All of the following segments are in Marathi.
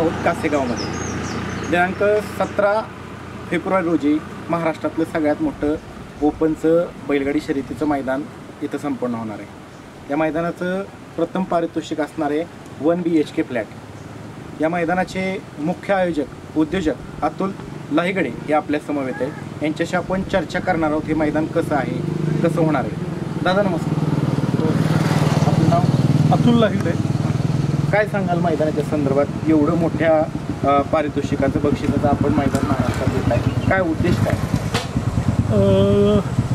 आहोत कासेगावमध्ये। दिनांक 17 फेब्रुवारी रोजी महाराष्ट्रातलं सगळ्यात मोठं ओपनचं बैलगाडी शर्यतीचं मैदान इथं संपन्न होणार आहे। या मैदानाचं प्रथम पारितोषिक असणार आहे 1 BHK फ्लॅट। या मैदानाचे मुख्य आयोजक उद्योजक अतुल लाहिगडे हे आपल्या समवेत आहे। यांच्याशी आपण चर्चा करणार आहोत हे मैदान कसं आहे, कसं होणार आहे। दादा नमस्कार। आपलं नाव? अतुल लाहिगडे। काय सांगाल मैदानाच्या संदर्भात? एवढं मोठ्या पारितोषिकाचं बक्षिसाचं आपण मैदान महाराष्ट्रात देत आहे, काय उद्देश काय?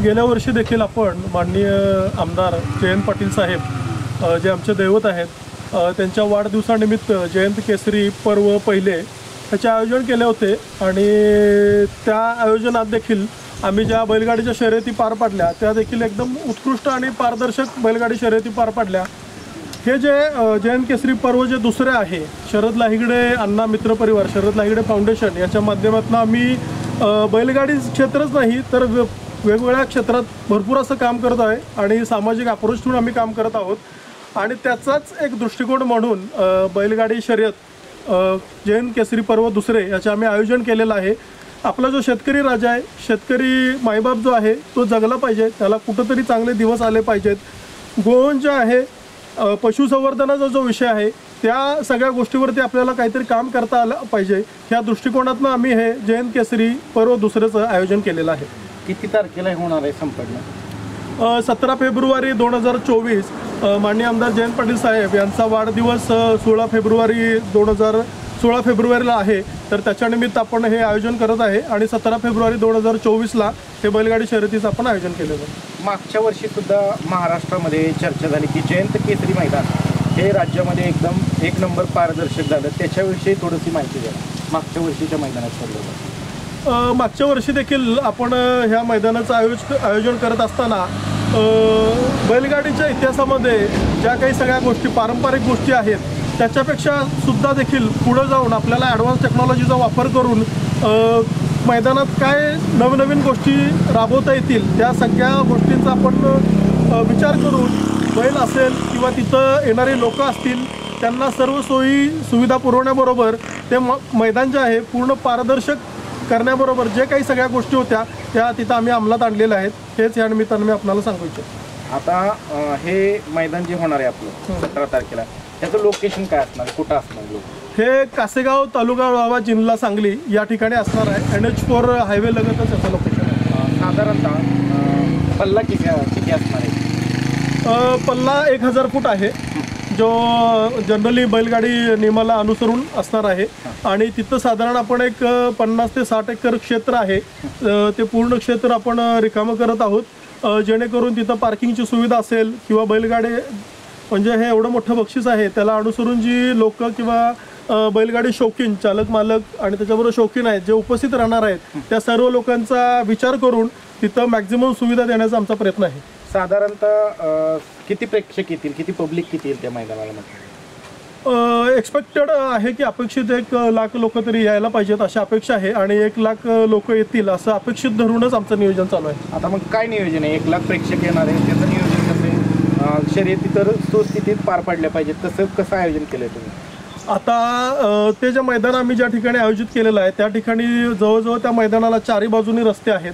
गेल्या वर्षी देखील आपण माननीय आमदार जयंत पाटील साहेब जे आमचे दैवत आहेत त्यांच्या वाढदिवसानिमित्त जयंत केसरी पर्व पहिले ह्याचे आयोजन केले होते आणि त्या आयोजनात देखील आम्ही ज्या बैलगाडीच्या शर्यती पार पाडल्या त्या देखील एकदम उत्कृष्ट आणि पारदर्शक बैलगाडी शर्यती पार पाडल्या। हे जे जयंत केसरी पर्व जे दुसरे आहे, शरद लाहिगडे अण्णा मित्र परिवार, शरद लाहिगडे फाउंडेशन याच्या माध्यमातून आम्ही बैलगाडी क्षेत्रच नाही तर वेगवेगळ्या क्षेत्रात भरपूर असं काम करत आहे आणि सामाजिक अप्रोच ठेवून आम्ही काम करत आहोत। आणि त्याचाच एक दृष्टिकोन म्हणून बैलगाडी शर्यत जयंत केसरी पर्व दुसरे याचे आम्ही आयोजन केलेलं आहे। आपला जो शेतकरी राजा आहे, शेतकरी मायबाप जो आहे तो जगला पाहिजे, त्याला कुठंतरी चांगले दिवस आले पाहिजेत। गोवंश आहे, पशुसंवर्धनाचा जो विषय आहे त्या सगळ्या गोष्टीवरती आपल्याला काहीतरी काम करता आलं पाहिजे, ह्या दृष्टिकोनातून आम्ही हे जयंत केसरी पर्व दुसऱ्याचं आयोजन केलेलं आहे। किती तारखेला होणार आहे संपन्न? 17 फेब्रुवारी 2024 माननीय आमदार जयंत पाटील साहेब यांचा वाढदिवस 16 फेब्रुवारीला आहे, तर त्याच्यानिमित्त आपण हे आयोजन करत आहे आणि 17 फेब्रुवारी 2024ला हे बैलगाडी शर्यतीचं आपण आयोजन केलेलं आहे। मागच्या वर्षीसुद्धा महाराष्ट्रामध्ये चर्चा झाली की जयंत केसरी मैदान हे राज्यामध्ये एकदम एक नंबर पारदर्शक झालं, त्याच्याविषयी थोडीशी माहिती द्या मागच्या वर्षीच्या मैदानात। मागच्या वर्षी देखील आपण ह्या मैदानाचं आयोजन करत असताना बैलगाडीच्या इतिहासामध्ये ज्या काही सगळ्या गोष्टी पारंपरिक गोष्टी आहेत त्याच्यापेक्षा सुद्धा देखील पुढं जाऊन आपल्याला ॲडव्हान्स टेक्नॉलॉजीचा वापर करून मैदानात काय नवनवीन गोष्टी राबवता येतील त्या सगळ्या गोष्टींचा आपण विचार करून बैल असेल किंवा तिथं येणारे लोक असतील त्यांना सर्व सोयी सुविधा पुरवण्याबरोबर ते मैदान जे आहे पूर्ण पारदर्शक करण्याबरोबर जे काही सगळ्या गोष्टी होत्या त्या तिथं आम्ही अंमलात आणलेल्या आहेत। हेच या निमित्तानं मी आपल्याला सांगू इच्छितो। आता हे मैदान जे होणार आहे आपलं 17 तारखेला त्याचं लोकेशन काय असणार, कुठं असणार? हे कासेगाव तालुका वाळवा जिल्हा सांगली या ठिकाणी असणार आहे। NH4 हायवे लगतच याचं लोकेशन आहे। साधारणतः पल्ला किती असणार आहे? पल्ला 1000 फूट आहे, जो जनरली बैलगाडी नियमाला अनुसरून असणार आहे आणि तिथं साधारण आपण एक 50 ते 60 एकर क्षेत्र आहे, ते पूर्ण क्षेत्र आपण रिकामं करत आहोत जेणेकरून तिथं पार्किंगची सुविधा असेल किंवा बैलगाडी म्हणजे हे एवढं मोठं बक्षीस आहे त्याला अनुसरून जी लोक किंवा बैलगाडी शौकीन चालक मालक आणि त्याच्याबरोबर शौकीन आहेत जे उपस्थित राहणार आहेत त्या सर्व लोकांचा विचार करून तिथं मॅक्झिमम सुविधा देण्याचा आमचा प्रयत्न आहे। साधारणतः किती प्रेक्षक येतील, किती पब्लिक किती येईल त्या मैदानाला? एक्सपेक्टेड आहे की अपेक्षित 1 लाख लोक तरी यायला पाहिजेत अशी अपेक्षा आहे आणि 1 लाख लोक येतील असं अपेक्षित धरूनच आमचं नियोजन चालू आहे। आता मग काय नियोजन आहे? 1 लाख प्रेक्षक येणार आहे, त्याचं नियोजन कसं आहे? शर्यती तर सुस्थितीत पार पाडल्या पाहिजेत, कसं आयोजन केलं आहे तुम्ही? आता ते जे मैदान आम्ही ज्या ठिकाणी आयोजित केलेलं आहे त्या ठिकाणी जवळजवळ त्या मैदानाला चारी बाजूनी रस्ते आहेत।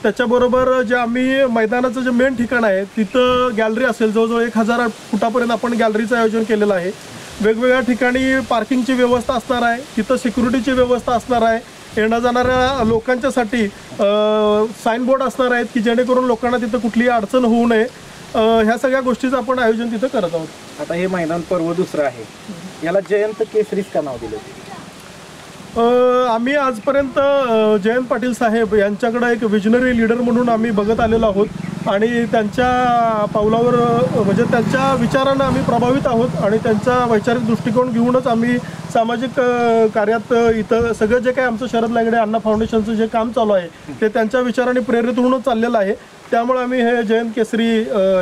त्याच्याबरोबर जे आम्ही मैदानाचं जे मेन ठिकाण आहे तिथं गॅलरी असेल, जवळजवळ 1000 फुटापर्यंत आपण गॅलरीचं आयोजन केलेलं आहे। वेगवेगळ्या ठिकाणी पार्किंगची व्यवस्था असणार आहे, तिथं सिक्युरिटीची व्यवस्था असणार आहे, येण्या जाणाऱ्या लोकांच्यासाठी साईनबोर्ड असणार आहेत की जेणेकरून लोकांना तिथं कुठलीही अडचण होऊ नये, ह्या सगळ्या गोष्टीचं आपण आयोजन तिथं करत आहोत। आता हे मैदान पर्व दुसरं आहे, याला जयंत केसरीच का नाव दिलं? आम्ही आजपर्यंत जयंत पाटील साहेब यांच्याकडे एक विजनरी लीडर म्हणून आम्ही बघत आलेलो आहोत आणि त्यांच्या पावलावर म्हणजे त्यांच्या विचारानं आम्ही प्रभावित आहोत आणि त्यांचा वैचारिक दृष्टिकोन घेऊनच आम्ही सामाजिक कार्यात इथं सगळं जे काही आमचं शरद लाहिगडे अण्णा फाउंडेशनचं जे काम चालू आहे ते त्यांच्या विचाराने प्रेरित होऊनच चाललेलं आहे। त्यामुळे आम्ही हे जयंत केसरी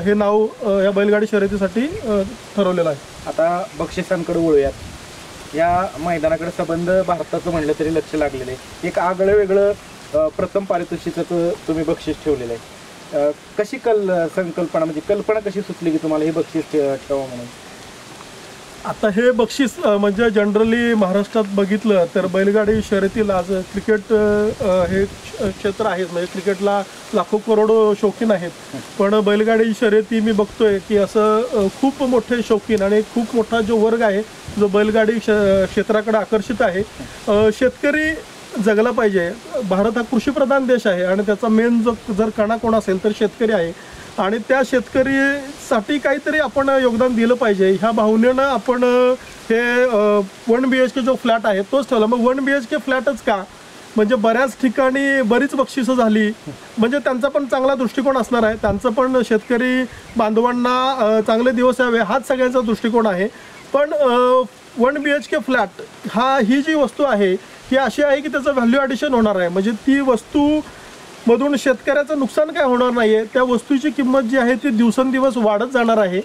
हे नाव या बैलगाडी शर्यतीसाठी ठरवलेलं आहे। आता बक्षिसांकडे वळूयात। या मैदानाकडे संबंध भारताचं म्हणलं तरी लक्ष लागलेलं आहे। एक आगळं वेगळं प्रथम पारितोषिकाचं तुम्ही बक्षीस ठेवलेलं आहे, कशी संकल्पना म्हणजे कल्पना कशी सुचली की तुम्हाला हे बक्षीस ठेवा म्हणून? आता हे बक्षीस म्हणजे जनरली महाराष्ट्रात बघितलं तर बैलगाडी शर्यतीला आज क्रिकेट हे क्षेत्र आहे, म्हणजे क्रिकेटला लाखो करोडो शौकीन आहेत, पण बैलगाडी शर्यती मी बघतोय की असं खूप मोठे शौकीन आणि खूप मोठा जो वर्ग आहे जो बैलगाडी क्षेत्राकडे आकर्षित आहे. शेतकरी जगला पाहिजे. भारत हा कृषीप्रधान देश आहे आणि त्याचा मेन जर कणा कोण असेल तर शेतकरी आहे आणि त्या शेतकरीसाठी काहीतरी आपण योगदान दिलं पाहिजे. ह्या भावनेनं आपण हे 1 BHK जो फ्लॅट आहे तोच ठेवला. मग 1 BHK फ्लॅटच का, म्हणजे बऱ्याच ठिकाणी बरीच बक्षिसं झाली, म्हणजे त्यांचा पण चांगला दृष्टिकोन असणार आहे, त्यांचं पण शेतकरी बांधवांना चांगले दिवस यावे हाच सगळ्यांचा दृष्टिकोन आहे. पण 1 BHK फ्लॅट ही जी वस्तू आहे ही अशी आहे की त्याचं व्हॅल्यू ॲडिशन होणार आहे, म्हणजे ती वस्तूमधून शेतकऱ्याचं नुकसान काय होणार नाही आहे. त्या वस्तूची किंमत जी आहे ती दिवसेंदिवस वाढत जाणार आहे.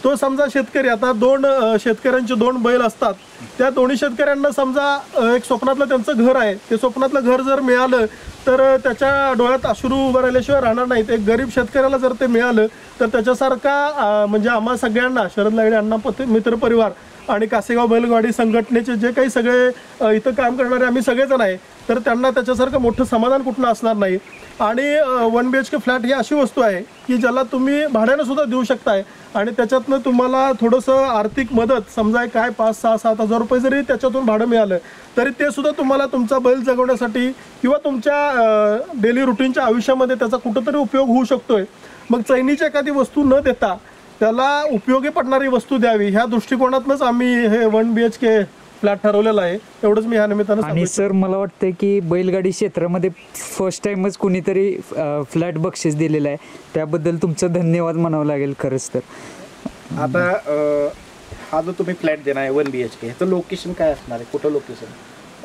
तो समजा शेतकरी, आता 2 शेतकऱ्यांचे 2 बैल असतात, त्या दोन्ही शेतकऱ्यांना समजा एक स्वप्नातलं त्यांचं घर आहे, ते स्वप्नातलं घर जर मिळालं तर त्याच्या डोळ्यात अश्रू उभं राहिल्याशिवाय राहणार नाहीत. एक गरीब शेतकऱ्याला जर ते मिळालं तर त्याच्यासारखा म्हणजे आम्हा सगळ्यांना, शरद लाहिडे अण्णा मित्र परिवार आणि कासेगाव बैलगाडी संघटनेचे जे काही सगळे इथं काम करणारे आम्ही सगळेजण आहे, तर त्यांना त्याच्यासारखं मोठं समाधान कुठलं असणार नाही. आणि 1 BHK फ्लॅट ही अशी वस्तू आहे की ज्याला तुम्ही भाड्यानं सुद्धा देऊ शकताय आणि त्याच्यातनं तुम्हाला थोडंसं आर्थिक मदत, समजा काय 5, 6, 7 हजार रुपये जरी त्याच्यातून भाडं मिळालं तरी ते सुद्धा तुम्हाला तुमचा बैल जगवण्यासाठी किंवा तुमच्या डेली रुटीनच्या आयुष्यामध्ये त्याचा कुठंतरी उपयोग होऊ शकतोय. मग चैनीची एखादी वस्तू न देता त्याला उपयोगी पडणारी वस्तू द्यावी, ह्या दृष्टिकोनातूनच आम्ही हे 1 BHK फ्लॅट ठरवलेला आहे. एवढंच मी ह्या निमित्तानं सांगतो. आणि सर मला वाटतं की बैलगाडी क्षेत्रामध्ये फर्स्ट टाइमच कुणीतरी फ्लॅट बक्षीस दिलेलं आहे, त्याबद्दल तुमचं धन्यवाद म्हणावं लागेल खरंच. तर आता हा जो तुम्ही फ्लॅट देणार आहे 1 BHK, ह्याचं लोकेशन काय असणार आहे, कुठं लोकेशन?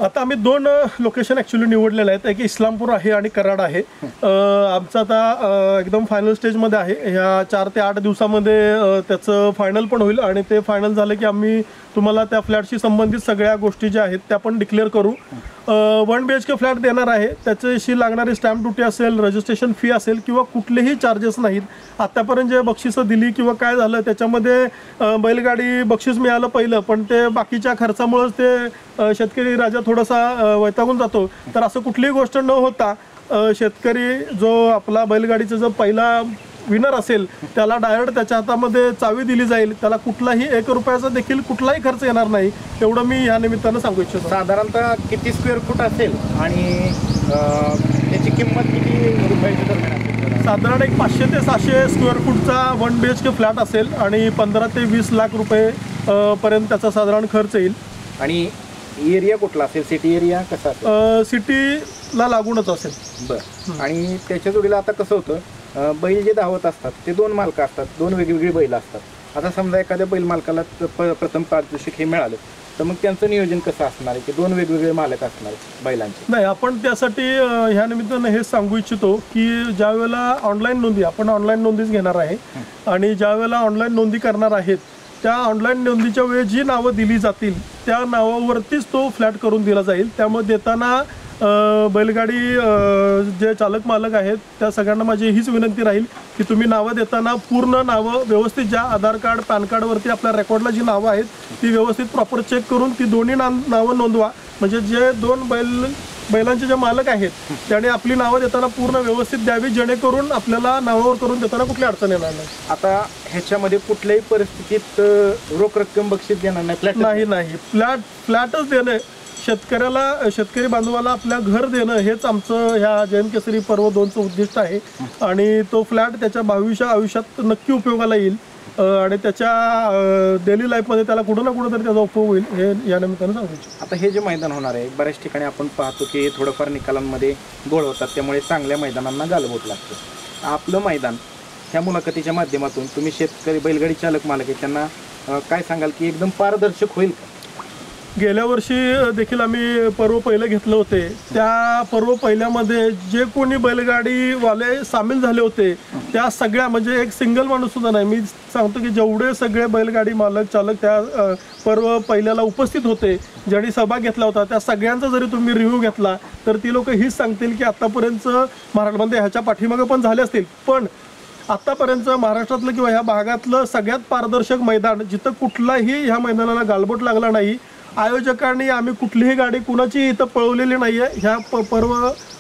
आता आम्ही 2 लोकेशन ॲक्च्युली निवडलेले आहेत. एक इस्लामपूर आहे आणि कराड आहे. आमचं आता एकदम फायनल स्टेजमध्ये आहे. ह्या 4 ते 8 दिवसामध्ये त्याचं फायनल पण होईल आणि ते फायनल झालं की आम्ही तुम्हाला त्या फ्लॅटशी संबंधित सगळ्या गोष्टी ज्या आहेत त्या पण डिक्लेअर करू. 1 BHK फ्लॅट देणार आहे, त्याच्याशी लागणारी स्टॅम्प ड्युटी असेल, रजिस्ट्रेशन फी असेल किंवा कुठलेही चार्जेस नाहीत. आत्तापर्यंत जे बक्षिसं दिली किंवा काय झालं त्याच्यामध्ये बैलगाडी बक्षीस मिळालं पहिलं, पण ते बाकीच्या खर्चामुळेच ते शेतकरी राजा थोडासा वैतागून जातो. तर असं कुठलीही गोष्ट न होता शेतकरी जो आपला बैलगाडीचा जो पहिला विनर असेल त्याला डायरेक्ट त्याच्या हातामध्ये चावी दिली जाईल, त्याला कुठलाही 1 रुपयाचा देखील कुठलाही खर्च येणार नाही, एवढं मी या निमित्तानं सांगू इच्छितो. साधारणतः किती स्क्वेअर फूट असेल आणि त्याची किंमत किती रुपयाच्या दरम्यान असेल? साधारण एक 500 ते 700 स्क्वेअर फूटचा 1 BHK फ्लॅट असेल आणि 15 ते 20 लाख रुपये पर्यंत त्याचा साधारण खर्च येईल. आणि एरिया कुठला असेल, सिटी एरिया कसा असेल? सिटीला लागूनच असेल. बरं. आणि त्याच्या जोडीला आता कसं होतं, बैल जे धावत असतात ते 2 मालकं असतात, 2 वेगवेगळी बैल असतात. आता समजा एखाद्या बैल मालकाला प्रथम पारितोषिक हे मिळालं तर मग त्यांचं नियोजन कसं असणार आहे की 2 वेगवेगळे मालक असणार बैलांचे? नाही, आपण त्यासाठी ह्या निमित्तानं हेच सांगू इच्छितो की ज्या वेळेला ऑनलाईन नोंदी, आपण ऑनलाईन नोंदीच घेणार आहे आणि ज्या वेळेला ऑनलाईन नोंदी करणार आहेत त्या ऑनलाईन नोंदीच्या वेळी जी नावं दिली जातील त्या नावावरतीच तो फ्लॅट करून दिला जाईल. त्यामुळे देताना बैलगाडी जे चालक मालक आहेत त्या सगळ्यांना माझी हीच विनंती राहील की तुम्ही नावं देताना पूर्ण नावं व्यवस्थित, ज्या आधार कार्ड पॅन कार्डवरती आपल्या रेकॉर्डला जी नावं आहेत ती व्यवस्थित प्रॉपर चेक करून ती दोन्ही नावं नोंदवा. म्हणजे जे 2 बैलांचे जे मालक आहेत त्याने आपली नावं देताना पूर्ण व्यवस्थित द्यावी, जेणेकरून आपल्याला नावावर करून देताना कुठली अडचण येणार नाही. आता ह्याच्यामध्ये कुठल्याही परिस्थितीत रोख रक्कम बक्षीस देणार नाही? फ्लॅट नाही, फ्लॅटच देणं, शेतकरी बांधवाला आपल्या घर देणं हेच आमचं ह्या जयंत केसरी पर्व 2चं उद्दिष्ट आहे. आणि तो फ्लॅट त्याच्या आयुष्यात नक्की उपयोगाला येईल आणि त्याच्या डेली लाईफमध्ये त्याला कुठं ना कुठं तरी त्याचा उपयोग होईल, हे या निमित्तानं सांगू इच्छितो. आता हे जे मैदान होणार आहे, बऱ्याच ठिकाणी आपण पाहतो की थोडंफार निकालांमध्ये गोळ होतात, त्यामुळे चांगल्या मैदानांना गालबोट लागतं. आपलं मैदान ह्या मुलाखतीच्या माध्यमातून तुम्ही शेतकरी बैलगाडी चालक मालक आहे त्यांना काय सांगाल की एकदम पारदर्शक होईल का? गेल्या वर्षी देखील आम्ही पर्व पहिलं घेतलं होते. त्या पर्व पहिल्यामध्ये जे कोणी बैलगाडीवाले सामील झाले होते त्या सगळ्या, म्हणजे एक सिंगल माणूस सुद्धा नाही, मी सांगतो की जेवढे सगळे बैलगाडी मालक चालक त्या पर्व पहिल्याला उपस्थित होते, ज्यांनी सहभाग घेतला होता, त्या सगळ्यांचा जरी तुम्ही रिव्ह्यू घेतला तर ती लोक हीच सांगतील की आत्तापर्यंत महाराष्ट्रामध्ये ह्याच्या पाठीमागं पण झाले असतील, पण आत्तापर्यंत महाराष्ट्रातलं किंवा ह्या भागातलं सगळ्यात पारदर्शक मैदान, जिथं कुठलाही ह्या मैदानाला गालबोट लागला नाही. आयोजकांनी आम्ही कुठलीही गाडी कुणाची इथं पळवलेली नाही आहे. ह्या पर्व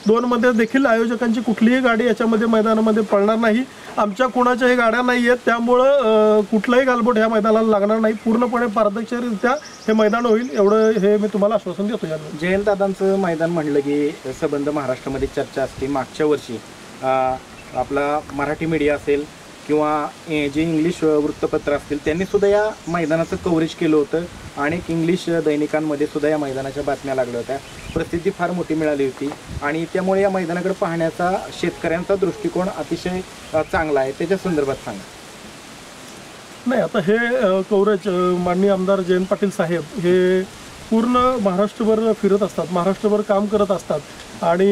2मध्ये देखील आयोजकांची कुठलीही गाडी याच्यामध्ये मैदानामध्ये पळणार नाही. आमच्या कुणाच्याही गाड्या नाही आहेत, त्यामुळं कुठलाही गालबोट ह्या मैदानाला लागणार नाही. पूर्णपणे पारदर्शकरित्या हे मैदान होईल, एवढं हे मी तुम्हाला आश्वासन देतो. यानं जयंतदादांचं मैदान म्हणलं की संबंध महाराष्ट्रामध्ये चर्चा असते. मागच्या वर्षी आपला मराठी मीडिया असेल किंवा जे इंग्लिश वृत्तपत्र असतील त्यांनी सुद्धा या मैदानाचं कव्हरेज केलं होतं. अनेक इंग्लिश दैनिकांमध्ये सुद्धा या मैदानाच्या बातम्या लागल्या होत्या. प्रसिद्धी फार मोठी मिळाली होती आणि त्यामुळे या मैदानाकडे पाहण्याचा शेतकऱ्यांचा दृष्टिकोन अतिशय चांगला आहे. त्याच्या संदर्भात सांगा. नाही, आता हे कव्हरेज माननीय आमदार जयंत पाटील साहेब हे पूर्ण महाराष्ट्रभर फिरत असतात, महाराष्ट्रभर काम करत असतात आणि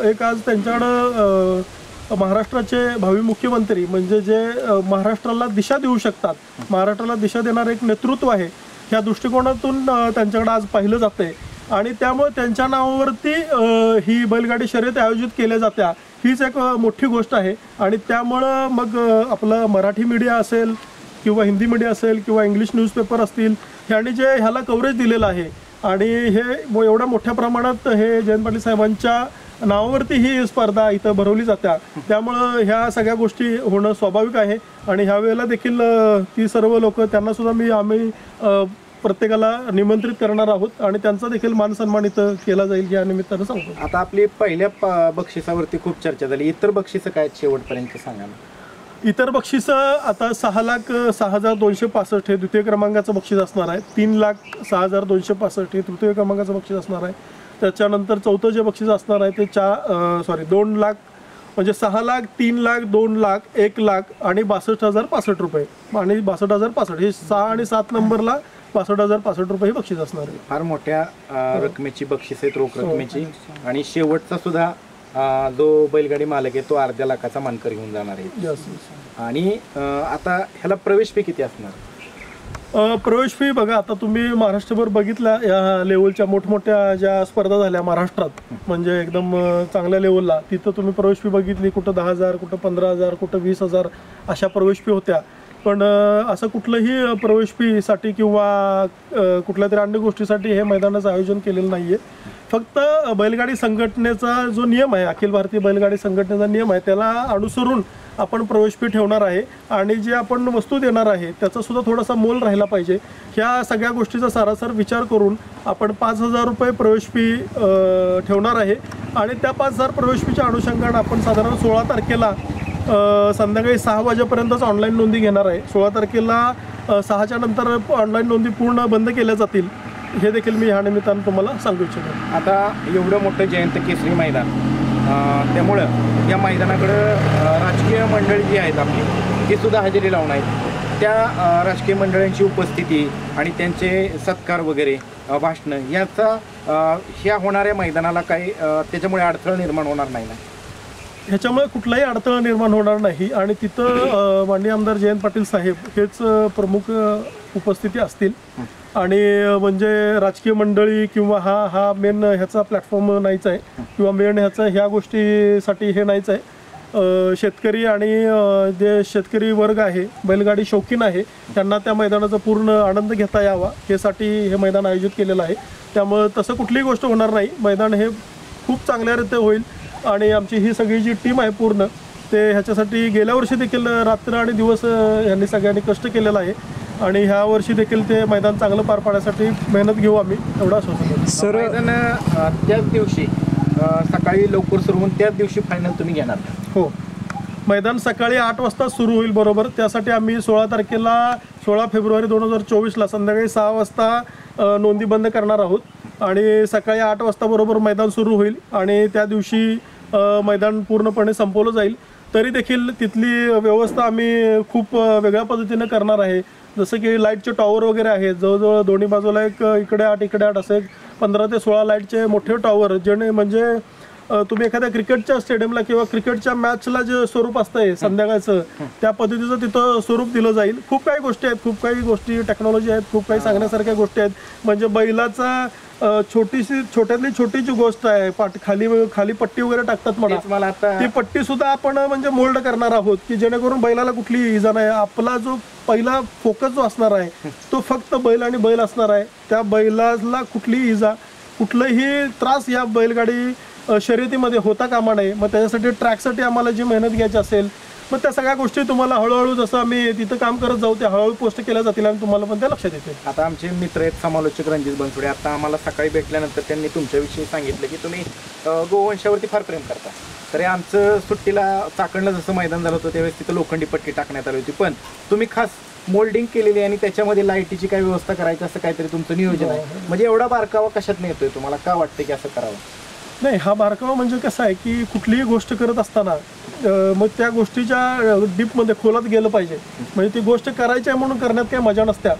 एक आज त्यांच्याकडं महाराष्ट्राचे भावी मुख्यमंत्री म्हणजे जे महाराष्ट्राला दिशा देऊ शकतात, महाराष्ट्राला दिशा देणारं एक नेतृत्व आहे, ह्या दृष्टिकोनातून त्यांच्याकडे आज पाहिलं जातंय आणि त्यामुळे त्यांच्या नावावरती ही बैलगाडी शर्यत आयोजित केल्या जात्या, हीच एक मोठी गोष्ट आहे. आणि त्यामुळं मग आपलं मराठी मीडिया असेल किंवा हिंदी मीडिया असेल किंवा इंग्लिश न्यूजपेपर असतील, ह्यांनी जे ह्याला कव्हरेज दिलेलं आहे आणि हे एवढ्या मोठ्या प्रमाणात हे जयंत पाटील साहेबांच्या नावावरती ही स्पर्धा इथं भरवली जात्या, त्यामुळं ह्या सगळ्या गोष्टी होणं स्वाभाविक आहे. आणि ह्या वेळेला देखील ती सर्व लोक त्यांना सुद्धा आम्ही प्रत्येकाला निमंत्रित करणार आहोत आणि त्यांचा देखील मान सन्मान इथं केला जाईल या निमित्तानं सांगतो. आता आपली पहिल्या बक्षिसावरती खूप चर्चा झाली. इतर बक्षिसं काय शेवटपर्यंत सांगा ना. इतर बक्षिसं आता 6,06,265 हे द्वितीय क्रमांकाचं बक्षीस असणार आहे. 3,06,265 हे तृतीय क्रमांकाचं बक्षीस असणार आहे. त्याच्यानंतर चौथं जे बक्षीस असणार आहे ते 2 लाख म्हणजे 6 लाख, 3 लाख, 2 लाख, 1 लाख आणि 62,065 रुपये आणि 62,065 हे 6 आणि 7 नंबरला 62,065 रुपये हे बक्षीस असणार आहे. फार मोठ्या रकमेची बक्षीस आहेत, रोख रकमेची. आणि शेवटचा सुद्धा जो बैलगाडी मालक आहे तो अर्ध्या लाखाचा मानकरी होऊन जाणार आहे. आणि आता ह्याला प्रवेश फी किती असणार? प्रवेश फी बघा, आता तुम्ही महाराष्ट्रभर बघितल्या या लेवलच्या मोठमोठ्या ज्या स्पर्धा झाल्या महाराष्ट्रात म्हणजे एकदम चांगल्या लेवलला, तिथं तुम्ही प्रवेश फी बघितली, कुठं 10,000, कुठं 15,000, कुठं 20,000 अशा प्रवेश फी होत्या. पण असं कुठलंही प्रवेश फीसाठी किंवा कुठल्या तरी अन्य गोष्टीसाठी हे मैदानाचं आयोजन केलेलं नाही आहे. फक्त बैलगाडी संघटनेचा जो नियम आहे, अखिल भारतीय बैलगाडी संघटनेचा नियम आहे, त्याला अनुसरून आपण प्रवेश फी ठेवणार आहे आणि जे आपण वस्तू देणार आहे त्याचा सुद्धा थोडासा मोल राहिला पाहिजे. ह्या सगळ्या गोष्टीचा सारासार विचार करून आपण 5,000 रुपये प्रवेश फी ठेवणार आहे आणि त्या 5,000 प्रवेश फीच्या अनुषंगाने आपण साधारण 16 तारखेला संध्याकाळी 6 वाजेपर्यंतच ऑनलाईन नोंदी घेणार आहे. 16 तारखेला 6च्या नंतर ऑनलाईन नोंदी पूर्ण बंद केल्या जातील, हे देखील मी ह्या निमित्तानं तुम्हाला सांगू इच्छितो. आता एवढं मोठं जयंत केसरी मैदान, त्यामुळं या मैदानाकडं राजकीय मंडळी जी आहेत आपली ती सुद्धा हजेरी लावून आहेत. त्या राजकीय मंडळींची उपस्थिती आणि त्यांचे सत्कार वगैरे भाषणं याचा ह्या होणाऱ्या मैदानाला काही त्याच्यामुळे अडथळा निर्माण होणार नाही ना? ह्याच्यामुळे कुठलाही अडथळा निर्माण होणार नाही आणि तिथं माननीय आमदार जयंत पाटील साहेब हेच प्रमुख उपस्थिती असतील आणि म्हणजे राजकीय मंडळी किंवा हा मेन ह्याचा प्लॅटफॉर्म नाहीच आहे किंवा मेन ह्याचा ह्या गोष्टीसाठी हे नाहीच आहे. शेतकरी आणि जे शेतकरी वर्ग आहे, बैलगाडी शौकीन आहे, त्यांना त्या मैदानाचा पूर्ण आनंद घेता यावा यासाठी हे मैदान आयोजित केलेलं आहे. त्यामुळं तसं कुठलीही गोष्ट होणार नाही. मैदान हे खूप चांगल्यारीत्या होईल आणि आमची ही सगळी जी टीम आहे पूर्ण ते ह्याच्यासाठी गेल्या वर्षी देखील रात्र आणि दिवस यांनी सगळ्यांनी कष्ट केलेलं आहे आणि ह्या वर्षी देखील ते मैदान चांगलं पार पाडण्यासाठी मेहनत घेऊ आम्ही, एवढा आश्वासन. सर, मैदान त्याच दिवशी सकाळी लवकर सुरू होऊन त्याच दिवशी फायनल तुम्ही घेणार? हो, मैदान सकाळी 8 वाजता सुरू होईल बरोबर. त्यासाठी आम्ही 16 फेब्रुवारी 2024ला संध्याकाळी 6 वाजता नोंदी बंद करणार आहोत आणि सकाळी 8 वाजता बरोबर मैदान सुरू होईल आणि त्या दिवशी मैदान पूर्णपणे संपवलं जाईल. तरी देखील तिथली व्यवस्था आम्ही खूप वेगळ्या पद्धतीने करणार आहे. जसं की लाईटचे टॉवर वगैरे आहेत, जवळजवळ दोन्ही बाजूला एक इकडे 8 इकडे 8 असे 15 ते 16 लाईटचे मोठे टॉवर, जेणे म्हणजे तुम्ही एखाद्या क्रिकेटच्या स्टेडियमला किंवा क्रिकेटच्या मॅचला जे स्वरूप असतंय संध्याकाळचं त्या पद्धतीचं तिथं स्वरूप दिलं जाईल. खूप काही गोष्टी आहेत, खूप काही गोष्टी टेक्नॉलॉजी आहेत, खूप काही सांगण्यासारख्या गोष्टी आहेत. म्हणजे बैलाचा छोट्यातली छोटीची गोष्ट आहे, खाली पट्टी वगैरे टाकतात म्हणा, मला आता ती पट्टी सुद्धा आपण म्हणजे मोल्ड करणार आहोत की जेणेकरून बैलाला कुठली इजा नाही. आपला जो पहिला फोकस जो असणार आहे तो फक्त बैल आणि बैल असणार आहे. त्या बैलाला कुठलीही इजा कुठलाही त्रास या बैलगाडी शर्यतीमध्ये होता कामा नये. मग त्याच्यासाठी ट्रॅकसाठी आम्हाला जी मेहनत घ्यायची असेल मग त्या सगळ्या गोष्टी तुम्हाला हळूहळू जसं आम्ही तिथं काम करत जाऊ त्या हळूहळू पोस्ट केल्या जातील आणि तुम्हाला पण त्या लक्षात येतील. आता आमचे मित्र आहेत समालोचक रणजित बनसोडे, आता आम्हाला सकाळी भेटल्यानंतर त्यांनी तुमच्याविषयी सांगितलं की तुम्ही गोवंशावरती फार प्रेम करता. तरी आमचं सुट्टीला चाकणला जसं मैदान झालं होतं त्यावेळेस तिथं लोखंडी पट्टी टाकण्यात आली होती, पण तुम्ही खास मोल्डिंग केलेली आणि त्याच्यामध्ये लाईटीची काय व्यवस्था करायची असं काहीतरी तुमचं नियोजन आहे. म्हणजे एवढा बारकावा कशात नाही येतोय तुम्हाला, का वाटतं की असं करावं? नाही, हा बारकावा म्हणजे कसं आहे की कुठलीही गोष्ट करत असताना मग त्या गोष्टीच्या डीपमध्ये खोलात गेलं पाहिजे. म्हणजे ती गोष्ट करायची आहे म्हणून करण्यात काही मजा नसत्या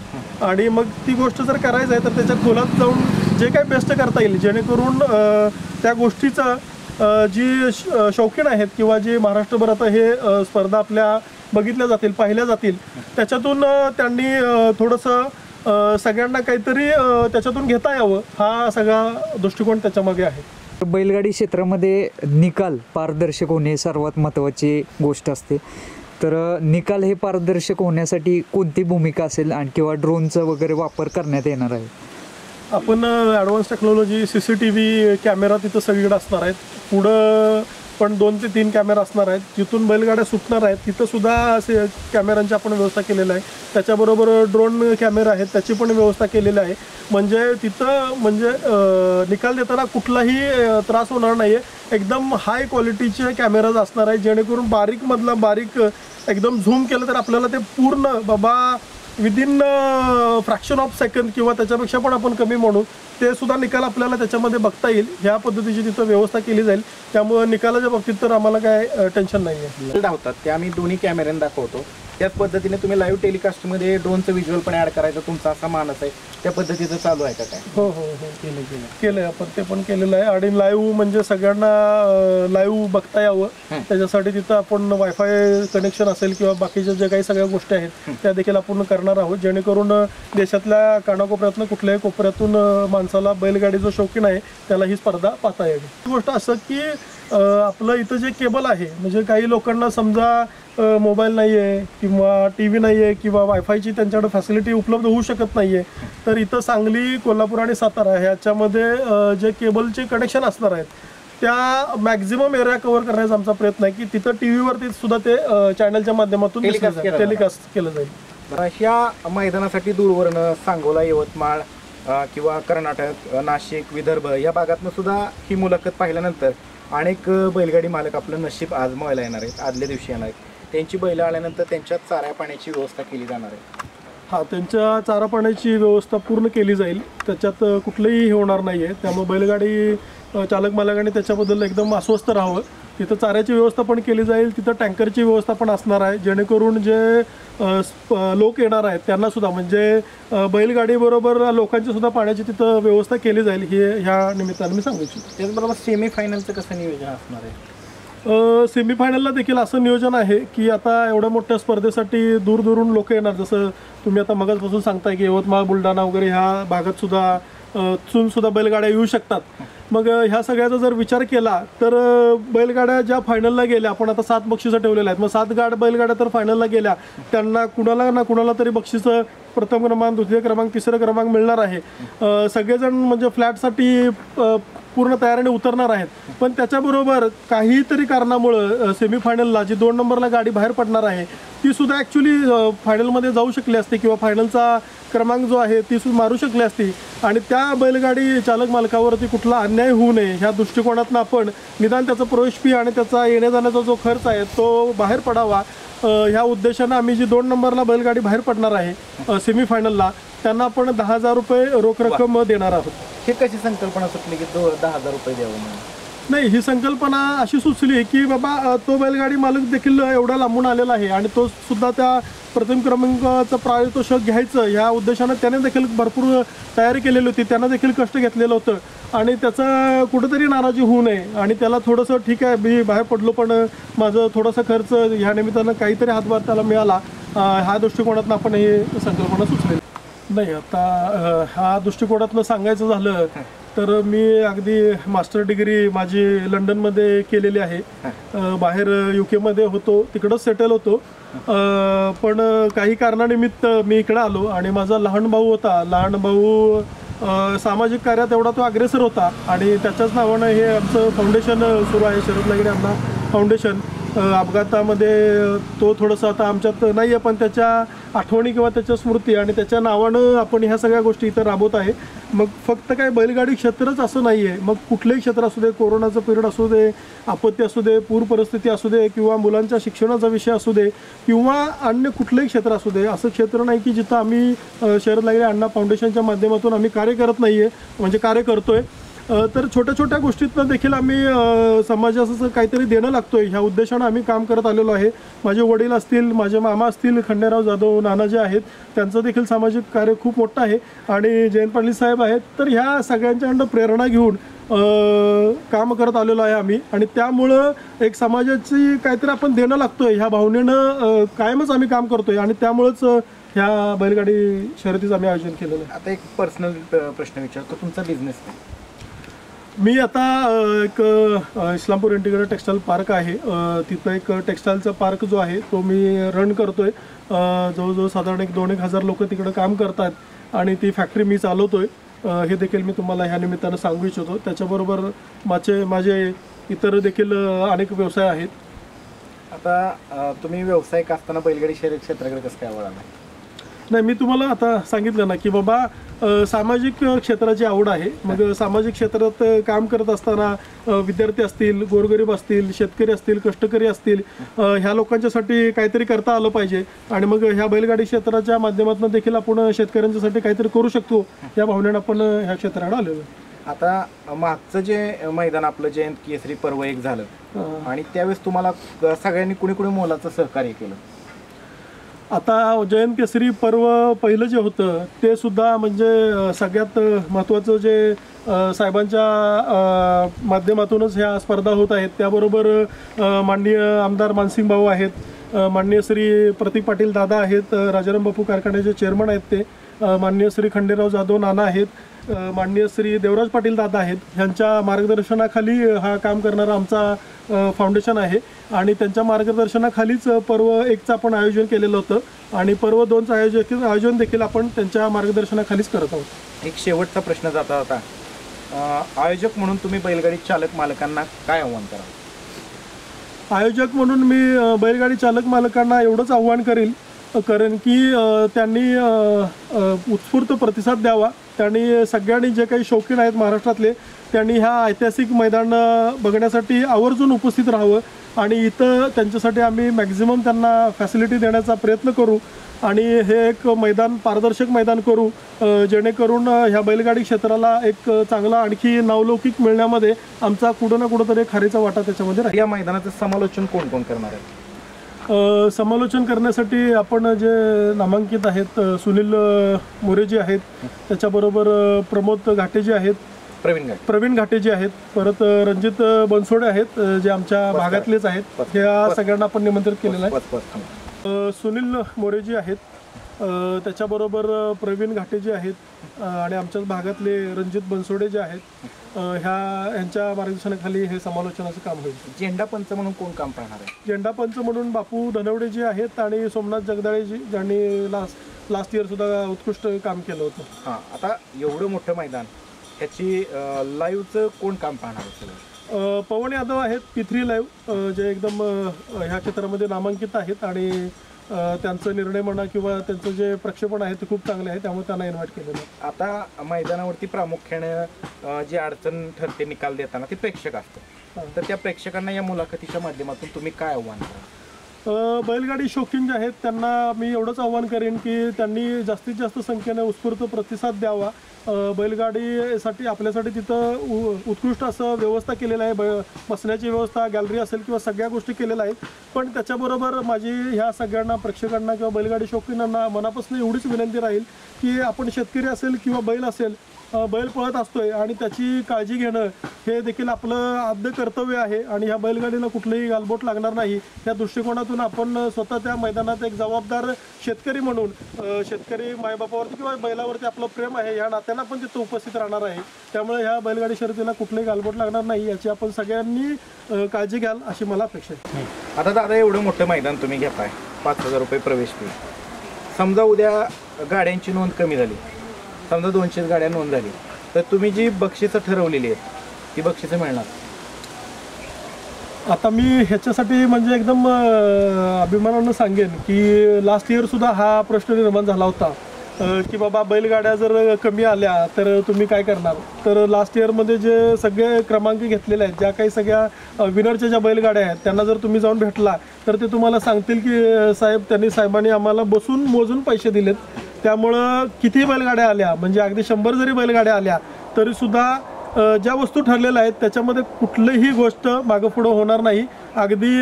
आणि मग ती गोष्ट जर करायचं आहे तर त्याच्या खोलात जाऊन जे काही बेस्ट करता येईल जेणेकरून त्या गोष्टीचं जी शौकीन आहेत किंवा जे महाराष्ट्रभर आता हे स्पर्धा आपल्या बघितल्या जातील पाहिल्या जातील त्याच्यातून त्यांनी थोडंसं सगळ्यांना काहीतरी त्याच्यातून घेता यावं हा सगळा दृष्टिकोन त्याच्यामागे आहे. बैलगाडी क्षेत्रामध्ये निकाल पारदर्शक होणे सर्वात महत्त्वाची गोष्ट असते. तर निकाल हे पारदर्शक होण्यासाठी कोणती भूमिका असेल आणि किंवा ड्रोनचा वगैरे वापर करण्यात येणार आहे? आपण ॲडव्हान्स टेक्नॉलॉजी CCTV कॅमेरा तिथं सगळीकडे असणार आहेत. पुढं पण 2 ते 3 कॅमेरा असणार आहेत. जिथून बैलगाड्या सुटणार आहेत तिथं सुद्धा असे कॅमेऱ्यांची आपण व्यवस्था केलेली आहे. त्याच्याबरोबर ड्रोन कॅमेरा आहेत त्याची पण व्यवस्था केलेली आहे. म्हणजे तिथं म्हणजे निकाल देताना कुठलाही त्रास होणार नाही आहे. एकदम हाय क्वालिटीचे कॅमेराज असणार आहेत जेणेकरून बारीकमधला बारीक एकदम झूम केलं तर आपल्याला ते पूर्ण बाबा विदिन फ्रॅक्शन ऑफ सेकंद किंवा त्याच्यापेक्षा पण आपण कमी म्हणू ते सुद्धा निकाल आपल्याला त्याच्यामध्ये बघता येईल. ह्या पद्धतीची तिथं व्यवस्था केली जाईल. त्यामुळे निकालाच्या बाबतीत तर आम्हाला काय टेन्शन नाही आहे. धावतात ते आम्ही दोन्ही कॅमेऱ्याने दाखवतो. त्याच पद्धतीने तुम्ही लाईव्ह टेलिकास्टमध्ये ड्रोनचं व्हिज्युअल पण ॲड करायचं तुमचा असा मानस आहे, त्या पद्धतीचं चालू आहे का काय? हो हो हो केलं आहे आपण, ते पण केलेलं आहे. आणि लाईव्ह म्हणजे सगळ्यांना लाईव्ह बघता यावं त्याच्यासाठी तिथं आपण वायफाय कनेक्शन असेल किंवा बाकीच्या ज्या काही सगळ्या गोष्टी आहेत त्या देखील आपण करणार आहोत जेणेकरून देशातल्या कानाकोपऱ्यातून कुठल्याही कोपऱ्यातून माणसाला बैलगाडी जो शौकीन आहे त्याला ही स्पर्धा पाहता यावी. ही गोष्ट असं की आपलं इथं जे केबल आहे म्हणजे काही लोकांना समजा मोबाईल नाही आहे किंवा TV नाही आहे किंवा वायफायची त्यांच्याकडे फॅसिलिटी उपलब्ध होऊ शकत नाही आहे तर इथं सांगली, कोल्हापूर आणि सातारा ह्याच्यामध्ये जे केबलचे कनेक्शन असणार आहेत त्या मॅक्झिमम एरिया कव्हर करण्याचा आमचा प्रयत्न आहे की तिथं TV वरती सुद्धा ते चॅनलच्या माध्यमातून टेलिकास्ट केलं जाईल. ह्या मैदानासाठी दूरवरनं सांगोला, यवतमाळ किंवा कर्नाटक, नाशिक, विदर्भ या भागातनं सुद्धा ही मुलाखत पाहिल्यानंतर अनेक बैलगाडी मालक आपलं नशीब आजमावायला येणार आहेत, आदल्या दिवशी येणार आहेत. त्यांची बैलं आल्यानंतर त्यांच्या चारा पाण्याची व्यवस्था केली जाणार आहे. हां, त्यांच्या चारा पाण्याची व्यवस्था पूर्ण केली जाईल, त्याच्यात कुठलंही हे होणार नाही आहे. त्यामुळे बैलगाडी चालक मालकांनी त्याच्याबद्दल एकदम अस्वस्थ राहावं. तिथं चाऱ्याची व्यवस्था पण केली जाईल, तिथं टँकरची व्यवस्था पण असणार आहे जेणेकरून जे लोक येणार आहेत त्यांनासुद्धा म्हणजे बैलगाडीबरोबर लोकांची सुद्धा पाण्याची तिथं व्यवस्था केली जाईल हे ह्या निमित्तानं मी सांगू इच्छितो. त्याचबरोबर सेमीफायनलचं कसं नियोजन असणार आहे? सेमीफायनलला देखील असं नियोजन आहे की आता एवढ्या मोठ्या स्पर्धेसाठी दूरदूरून लोक येणार. जसं तुम्ही आता मगाचपासून सांगताय की यवतमाळ, बुलढाणा वगैरे ह्या भागात सुद्धा बैलगाड्या येऊ शकतात. मग ह्या सगळ्याचा जर विचार केला तर बैलगाड्या ज्या फायनलला गेल्या, आपण आता 7 बक्षिसं ठेवलेल्या आहेत, मग 7 बैलगाड्या तर फायनलला गेल्या त्यांना कुणाला ना कुणाला तरी बक्षिसं प्रथम क्रमांक, द्वितीय क्रमांक, तिसरं क्रमांक मिळणार आहे. सगळेजण म्हणजे फ्लॅटसाठी पूर्ण तयारीने उतरणार आहेत. पण त्याच्याबरोबर काहीतरी कारणामुळं सेमीफायनलला जी 2 नंबरला गाडी बाहेर पडणार आहे ती सुद्धा ॲक्च्युली फायनलमध्ये जाऊ शकली असते किंवा फायनलचा क्रमांक जो आहे ती सुद्धा मारू शकली असती आणि त्या बैलगाडी चालक मालकावरती कुठला अन्याय होऊ नये ह्या दृष्टिकोनातून आपण निदान त्याचा प्रवेश फी आणि त्याचा येण्या जाण्याचा जो खर्च आहे तो बाहेर पडावा ह्या उद्देशानं आम्ही जी 2 नंबरला बैलगाडी बाहेर पडणार आहे सेमीफायनलला त्यांना आपण 10,000 रुपये रोख रक्कम देणार आहोत. हे कशी संकल्पना सुटली की 10,000 रुपये द्यावं म्हणून? नाही, ही संकल्पना अशी सुचली की बाबा तो बैलगाडी मालक देखील एवढा लांबून आलेला आहे आणि तो सुद्धा त्या प्रथम क्रमांकाचं पारितोषिक घ्यायचं ह्या उद्देशानं त्याने देखील भरपूर तयारी केलेली होती, त्यानं देखील कष्ट घेतलेलं होतं आणि त्याचा कुठंतरी नाराजी होऊ नये आणि त्याला थोडंसं ठीक आहे मी बाहेर पडलो पण माझं थोडासा खर्च ह्या निमित्तानं काहीतरी हातभार त्याला मिळाला, ह्या दृष्टिकोनातून आपण ही संकल्पना सुचलेली. नाही, आता ह्या दृष्टिकोनातनं सांगायचं झालं तर मी अगदी मास्टर डिग्री माझी लंडनमध्ये केलेली आहे. बाहेर UK होतो, तिकडंच सेटल होतो. पण काही कारणानिमित्त मी इकडं आलो आणि माझा लहान भाऊ होता. लहान भाऊ सामाजिक कार्यात एवढा तो अग्रेसर होता आणि त्याच्याच नावानं हे आमचं फाउंडेशन सुरू आहे, शरद लागणे अण्णा फाउंडेशन. अपघातामध्ये तो थोडंसं आता आमच्यात नाही आहे पण त्याच्या आठवणी किंवा त्याच्या स्मृती आणि त्याच्या नावानं आपण ह्या सगळ्या गोष्टी इथं राबवत आहे. मग फक्त काय बैलगाडी क्षेत्रच असं नाही आहे, मग कुठलंही क्षेत्र असू दे, कोरोनाचं पिरियड असू दे, आपत्ती असू दे, पूर परिस्थिती असू दे किंवा मुलांच्या शिक्षणाचा विषय असू दे किंवा अन्य कुठलंही क्षेत्र असू दे, असं क्षेत्र नाही की जिथं आम्ही शरद लागणे अण्णा फाउंडेशनच्या माध्यमातून आम्ही कार्य करत नाही आहे, म्हणजे कार्य करतो आहे. तर छोट्या छोट्या गोष्टीतनं देखील आम्ही समाजाचं काहीतरी देणं लागतोय ह्या उद्देशानं आम्ही काम करत आलेलो आहे. माझे वडील असतील, माझे मामा असतील, खंडेराव जाधव नाना जे आहेत त्यांचं देखील सामाजिक कार्य खूप मोठं आहे आणि जयंत पाटील साहेब आहेत. तर ह्या सगळ्यांच्याकडनं प्रेरणा घेऊन काम करत आलेलो आहे आम्ही आणि त्यामुळं एक समाजाची काहीतरी आपण देणं लागतोय ह्या भावनेनं कायमच आम्ही काम करतोय आणि त्यामुळंच ह्या बैलगाडी शर्यतीचं आम्ही आयोजन केलेलं आहे. आता एक पर्सनल प्रश्न विचारतो, तुमचा बिझनेस काय? मी आता एक इस्लामपूर इंटिग्रेटेड टेक्स्टाईल पार्क आहे, तिथं एक टेक्स्टाईलचा पार्क जो आहे तो मी रन करतोय. जवळजवळ साधारण 2-1 हजार लोक तिकडं काम करतात आणि ती फॅक्टरी मी चालवतोय. हे देखील मी तुम्हाला ह्या निमित्तानं सांगू इच्छितो. त्याच्याबरोबर माझे इतर देखील अनेक व्यवसाय आहेत. आता तुम्ही व्यावसायिक असताना बैलगाडी शर्यत क्षेत्राकडे कसं काय आवड आला? नाही, मी तुम्हाला आता सांगितलं ना की बाबा सामाजिक क्षेत्राची आवड आहे. मग सामाजिक क्षेत्रात काम करत असताना विद्यार्थी असतील, गोरगरीब असतील, शेतकरी असतील, कष्टकरी असतील, ह्या लोकांच्यासाठी काहीतरी करता आलं पाहिजे आणि मग ह्या बैलगाडी क्षेत्राच्या माध्यमातून देखील आपण शेतकऱ्यांच्यासाठी काहीतरी करू शकतो या भावनेनं आपण ह्या क्षेत्राकडे आलेलो. आता मागचं जे मैदान आपलं जयंत केसरी पर्व 1 झालं आणि त्यावेळेस तुम्हाला सगळ्यांनी कुणी कुणी मोलाचं सहकार्य केलं? आता जयंत केसरी पर्व पहिलं जे होतं ते सुद्धा म्हणजे सगळ्यात महत्त्वाचं जे साहेबांच्या माध्यमातूनच ह्या स्पर्धा होत आहेत. त्याबरोबर माननीय आमदार मानसिंग भाऊ आहेत, माननीय श्री प्रतीक पाटील दादा आहेत, राजाराम बापू कारखान्याचे चेअरमन आहेत ते, माननीय श्री खंडेराव जाधव नाना आहेत, माननीय श्री देवराज पाटील दादा आहेत. ह्यांच्या मार्गदर्शनाखाली हा काम करणारा आमचा फाउंडेशन आहे आणि त्यांच्या मार्गदर्शनाखालीच पर्व 1चं आपण आयोजन केलेलं होतं आणि पर्व 2चं आयोजन देखील आपण त्यांच्या मार्गदर्शनाखालीच करत आहोत. एक शेवटचा प्रश्न जाता होता, आयोजक म्हणून तुम्ही बैलगाडी चालक मालकांना काय आव्हान कराल? आयोजक म्हणून मी बैलगाडी चालक मालकांना एवढंच आव्हान करेल कारण की त्यांनी उत्स्फूर्त प्रतिसाद द्यावा. त्यांनी सगळ्यांनी जे काही शौकीन आहेत महाराष्ट्रातले त्यांनी ह्या ऐतिहासिक मैदान बघण्यासाठी आवर्जून उपस्थित राहावं आणि इथं त्यांच्यासाठी आम्ही मॅक्झिमम त्यांना फॅसिलिटी देण्याचा प्रयत्न करू आणि हे एक मैदान पारदर्शक मैदान करू जेणेकरून ह्या बैलगाडी क्षेत्राला एक चांगला आणखी नावलौकिक मिळण्यामध्ये आमचा कुठं ना कुठं तरी खारीचा वाटा त्याच्यामध्ये राहील. या मैदानाचं समालोचन कोण कोण करणार आहे? समालोचन करण्यासाठी आपण जे नामांकित आहेत सुनील मोरेजी आहेत, त्याच्याबरोबर प्रमोद घाटेजी आहेत, प्रवीण घाटेजी आहेत, परत रणजित बनसोडे आहेत जे आमच्या भागातलेच आहेत. ह्या सगळ्यांना आपण निमंत्रित केलेलं आहे. सुनील मोरेजी आहेत, त्याच्याबरोबर प्रवीण घाटेजी आहेत आणि आमच्याच भागातले रणजित बनसोडे जे आहेत, ह्यांच्या मार्गदर्शनाखाली हे समालोचनाचं काम होईल. झेंडा पंच म्हणून कोण काम पाहणार आहे? झेंडा पंच म्हणून बापू धनवडे जी आहेत आणि सोमनाथ जगदाळेजी ज्यांनी लास्ट इयर सुद्धा उत्कृष्ट काम केलं होतं. हां, आता एवढं मोठं मैदान ह्याची लाईव्हचं कोण काम पाहणार आहे? पवन यादव आहेत P3 लाईव्ह जे एकदम ह्या क्षेत्रामध्ये नामांकित आहेत आणि त्यांचं निर्णय म्हणा किंवा त्यांचं जे प्रक्षेपण आहे ते खूप चांगले आहे, त्यामुळे त्यांना इन्व्हाइट केलेलं आहे. आता मैदानावरती प्रामुख्याने जी अडचण ठरते निकाल देताना ते प्रेक्षक असतं, तर त्या प्रेक्षकांना या मुलाखतीच्या माध्यमातून तुम्ही काय आव्हान कराल? बैलगाडी शौकीन जे आहेत त्यांना मी एवढंच आव्हान करेन की त्यांनी जास्तीत जास्त संख्येने उत्स्फूर्त प्रतिसाद द्यावा. बैलगाडीसाठी आपल्यासाठी तिथं उत्कृष्ट असं व्यवस्था केलेलं आहे. बसण्याची व्यवस्था, गॅलरी असेल किंवा सगळ्या गोष्टी केलेल्या आहेत. पण त्याच्याबरोबर माझी ह्या सगळ्यांना प्रेक्षकांना किंवा बैलगाडी शौकीनांना मनापासून एवढीच विनंती राहील की आपण शेतकरी असेल किंवा बैल असेल, बैल पळत असतोय आणि त्याची काळजी घेणं हे देखील आपलं आद्य कर्तव्य आहे आणि ह्या बैलगाडीला कुठलंही गालबोट लागणार नाही या दृष्टिकोनातून आपण स्वतः त्या मैदानात एक जबाबदार शेतकरी म्हणून शेतकरी मायबापावरती किंवा बैलावरती आपलं प्रेम आहे ह्या नात्यानं आपण तिथं उपस्थित राहणार आहे. त्यामुळे ह्या बैलगाडी शर्यतीला कुठलंही गालबोट लागणार नाही याची आपण सगळ्यांनी काळजी घ्याल अशी मला अपेक्षा आहे. आता दादा एवढं मोठं मैदान तुम्ही घेताय, 5,000 रुपये प्रवेश फी. समजा उद्या गाड्यांची नोंद कमी झाली, समजा 200 गाड्या नोंद झाली, तर तुम्ही जी बक्षिसं ठरवलेली आहेत ती बक्षिसं मिळणार? आता मी ह्याच्यासाठी म्हणजे एकदम अभिमानानं सांगेन की लास्ट इयर सुद्धा हा प्रश्न निर्माण झाला होता की बाबा बैलगाड्या जर कमी आल्या तर तुम्ही काय करणार. तर लास्ट इयरमध्ये जे सगळे क्रमांक घेतलेले आहेत, ज्या काही सगळ्या विनरच्या ज्या बैलगाड्या आहेत त्यांना जर तुम्ही जाऊन भेटला तर ते तुम्हाला सांगतील की साहेबांनी आम्हाला बसून मोजून पैसे दिलेत. त्यामुळं कितीही बैलगाड्या आल्या, म्हणजे अगदी 100 जरी बैलगाड्या आल्या तरीसुद्धा ज्या वस्तू ठरलेल्या आहेत त्याच्यामध्ये कुठलीही गोष्ट मागं पुढं होणार नाही. अगदी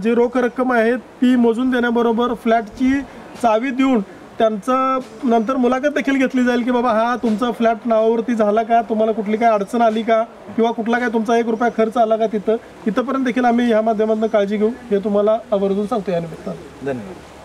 जी रोख रक्कम आहे ती मोजून देण्याबरोबर फ्लॅटची चावी देऊन त्यांचं नंतर मुलाखत देखील घेतली जाईल की बाबा हा तुमचा फ्लॅट नावावरती झाला का, तुम्हाला कुठली काय अडचण आली का किंवा कुठला काय तुमचा 1 रुपया खर्च आला का, इथंपर्यंत देखील आम्ही ह्या माध्यमातून काळजी घेऊ हे तुम्हाला आवर्जून सांगतो या निमित्तानं. धन्यवाद.